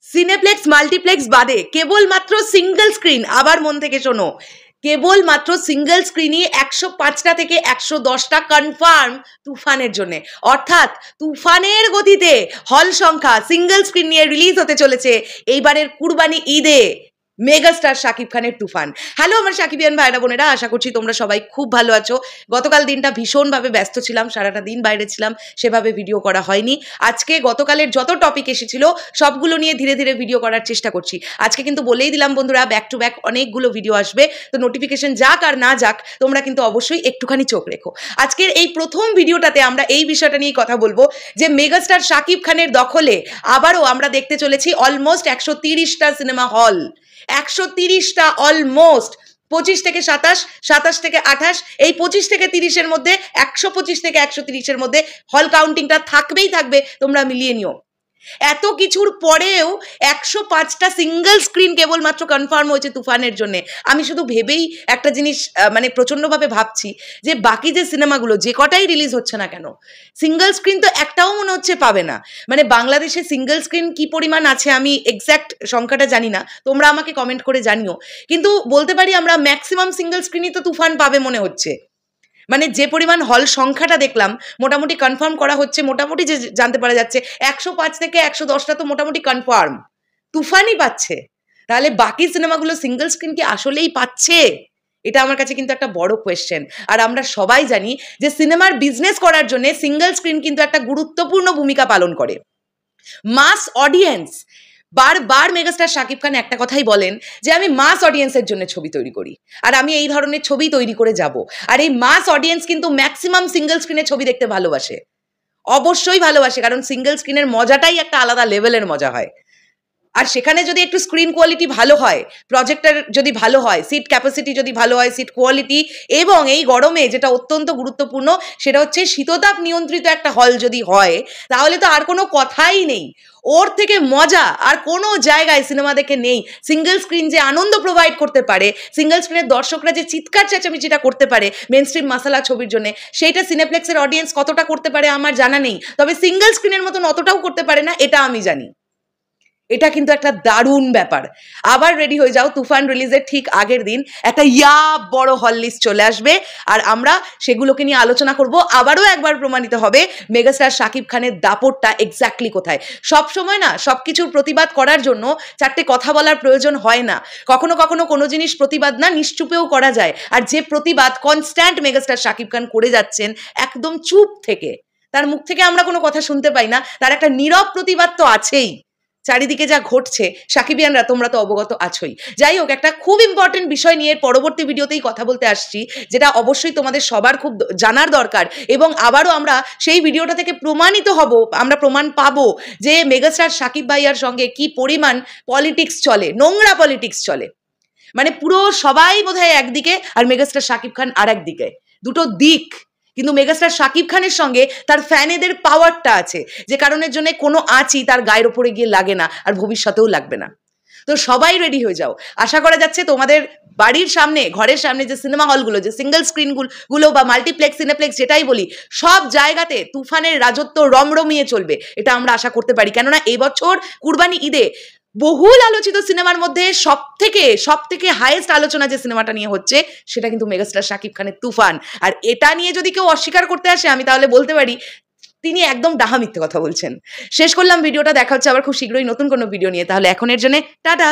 Cineplex multiplex বাদে কেবলমাত্র single screen, আবার মন থেকে শোনো, কেবলমাত্র সিঙ্গেল স্ক্রিনই 105টা থেকে 110টা কনফার্ম তুফানের জন্য। অর্থাৎ তুফানের গতিতে হল সংখ্যা সিঙ্গেল স্ক্রিন নিয়ে রিলিজ হতে চলেছে এইবারের কুরবানি ঈদে মেগাস্টার শাকিব খানের তুফান। হ্যালো আমার শাকিবিয়ান ভাইরা বোনেরা, আশা করছি তোমরা সবাই খুব ভালো আছো। গতকাল দিনটা ভীষণভাবে ব্যস্ত ছিলাম, সারাটা দিন বাইরে ছিলাম, সেভাবে ভিডিও করা হয়নি। আজকে গতকালের যত টপিক এসেছিল সবগুলো নিয়ে ধীরে ধীরে ভিডিও করার চেষ্টা করছি। আজকে কিন্তু বলেই দিলাম বন্ধুরা, ব্যাক টু ব্যাক অনেকগুলো ভিডিও আসবে, তো নোটিফিকেশন যাক আর না যাক তোমরা কিন্তু অবশ্যই একটুখানি চোখ রেখো। আজকের এই প্রথম ভিডিওটাতে আমরা এই বিষয়টা নিয়ে কথা বলবো যে মেগাস্টার শাকিব খানের দখলে আবারও আমরা দেখতে চলেছি অলমোস্ট 130টা সিনেমা হল। 130টা অলমোস্ট, 25 থেকে 27, 27 থেকে 28, এই 25 থেকে 30-এর মধ্যে 125 থেকে 130-এর মধ্যে হল কাউন্টিংটা থাকবেই থাকবে, তোমরা মিলিয়ে নিও। এত কিছুর পরেও 105টা সিঙ্গেল স্ক্রিন কেবলমাত্র কনফার্ম হয়েছে তুফানের জন্য। আমি শুধু ভেবেই একটা জিনিস মানে প্রচণ্ডভাবে ভাবছি যে বাকি যে সিনেমাগুলো যে কটাই রিলিজ হচ্ছে না কেন, সিঙ্গেল স্ক্রিন তো একটাও মনে হচ্ছে পাবে না। মানে বাংলাদেশে সিঙ্গেল স্ক্রিন কি পরিমাণ আছে আমি এক্স্যাক্ট সংখ্যাটা জানি না, তোমরা আমাকে কমেন্ট করে জানিও। কিন্তু বলতে পারি আমরা ম্যাক্সিমাম সিঙ্গেল স্ক্রিনই তো তুফান পাবে মনে হচ্ছে। মানে যে পরিমাণ হল সংখ্যাটা দেখলাম মোটামুটি কনফার্ম করা হচ্ছে, মোটামুটি যে জানতে পারা যাচ্ছে 105 থেকে 110টা তো মোটামুটি কনফার্ম তুফানই পাচ্ছে। তাহলে বাকি সিনেমাগুলো সিঙ্গেল স্ক্রিন কি আসলেই পাচ্ছে? এটা আমার কাছে কিন্তু একটা বড় কোয়েশ্চেন। আর আমরা সবাই জানি যে সিনেমার বিজনেস করার জন্য সিঙ্গেল স্ক্রিন কিন্তু একটা গুরুত্বপূর্ণ ভূমিকা পালন করে। মাস অডিয়েন্স, বারবার মেগাস্টার শাকিব খান একটা কথাই বলেন যে আমি মাস অডিয়েন্সের জন্য ছবি তৈরি করি, আর আমি এই ধরনের ছবি তৈরি করে যাব। আর এই মাস অডিয়েন্স কিন্তু ম্যাক্সিমাম সিঙ্গেল স্ক্রিনে ছবি দেখতে ভালোবাসে, অবশ্যই ভালোবাসে, কারণ সিঙ্গেল স্ক্রিনের মজাটাই একটা আলাদা লেভেলের মজা হয়। আর সেখানে যদি একটু স্ক্রিন কোয়ালিটি ভালো হয়, প্রজেক্টর যদি ভালো হয়, সিট ক্যাপাসিটি যদি ভালো হয়, সিট কোয়ালিটি, এবং এই গরমে যেটা অত্যন্ত গুরুত্বপূর্ণ সেটা হচ্ছে শীততাপ নিয়ন্ত্রিত একটা হল যদি হয়, তাহলে তো আর কোনো কথাই নেই। ওর থেকে মজা আর কোনো জায়গায় সিনেমা দেখে নেই। সিঙ্গেল স্ক্রিন যে আনন্দ প্রোভাইড করতে পারে, সিঙ্গেল স্ক্রিনের দর্শকরা যে চিৎকার চেঁচামেচিটা করতে পারে মেনস্ট্রিম মাসালা ছবির জন্য, সেইটা সিনেপ্লেক্সের অডিয়েন্স কতটা করতে পারে আমার জানা নেই, তবে সিঙ্গেল স্ক্রিনের মতন অতটাও করতে পারে না, এটা আমি জানি। এটা কিন্তু একটা দারুণ ব্যাপার। আবার রেডি হয়ে যাও, তুফান রিলিজের ঠিক আগের দিন একটা বড় হল লিস্ট চলে আসবে, আর আমরা সেগুলোকে নিয়ে আলোচনা করব। আবারও একবার প্রমাণিত হবে মেগাস্টার শাকিব খানের দাপটটা এক্স্যাক্টলি কোথায়। সব সময় না সব কিছুর প্রতিবাদ করার জন্য চারটে কথা বলার প্রয়োজন হয় না। কখনো কখনো কোনো জিনিস প্রতিবাদ না নিশ্চুপেও করা যায়। আর যে প্রতিবাদ কনস্ট্যান্ট মেগাস্টার শাকিব খান করে যাচ্ছেন একদম চুপ থেকে, তার মুখ থেকে আমরা কোনো কথা শুনতে পাই না, তার একটা নীরব প্রতিবাদ তো আছেই। চারিদিকে যা ঘটছে শাকিবিয়ানরা তোমরা তো অবগত আছোই। যাই হোক, একটা খুব ইম্পর্টেন্ট বিষয় নিয়ে পরবর্তী ভিডিওতেই কথা বলতে আসছি, যেটা অবশ্যই তোমাদের সবার খুব জানার দরকার, এবং আবারও আমরা সেই ভিডিওটা থেকে প্রমাণিত হব, আমরা প্রমাণ পাবো যে মেগাস্টার শাকিব ভাইয়ার সঙ্গে কি পরিমাণ পলিটিক্স চলে, নোংরা পলিটিক্স চলে। মানে পুরো সবাই বোধহয় একদিকে আর মেগাস্টার শাকিব খান আর একদিকে, দুটো দিক। কিন্তু মেগাস্টার শাকিব খানের সঙ্গে তার ফ্যানেদের পাওয়ারটা আছে, যে কারণের জন্য কোনো আঁচই তার গায়ের ওপরে গিয়ে লাগে না, আর ভবিষ্যতেও লাগবে না। তো সবাই রেডি হয়ে যাও। আশা করা যাচ্ছে তোমাদের বাড়ির সামনে, ঘরের সামনে যে সিনেমা হলগুলো, যে সিঙ্গেল স্ক্রিনগুলো বা মাল্টিপ্লেক্স, সিনেপ্লেক্স যেটাই বলি, সব জায়গাতে তুফানের রাজত্ব রমরমিয়ে চলবে, এটা আমরা আশা করতে পারি। কেননা এবছর কুরবানি ঈদে বহুল আলোচিত সিনেমার মধ্যে সব থেকে হাইয়েস্ট আলোচনা যে সিনেমাটা নিয়ে হচ্ছে সেটা কিন্তু মেগাস্টার শাকিব খানের তুফান। আর এটা নিয়ে যদি কেউ অস্বীকার করতে আসে, আমি তাহলে বলতে পারি তিনি একদম ডাহা মিথ্যে কথা বলছেন। শেষ করলাম ভিডিওটা, দেখা হচ্ছে আবার খুব শীঘ্রই নতুন কোনো ভিডিও নিয়ে। তাহলে এখনের জন্য টাটা।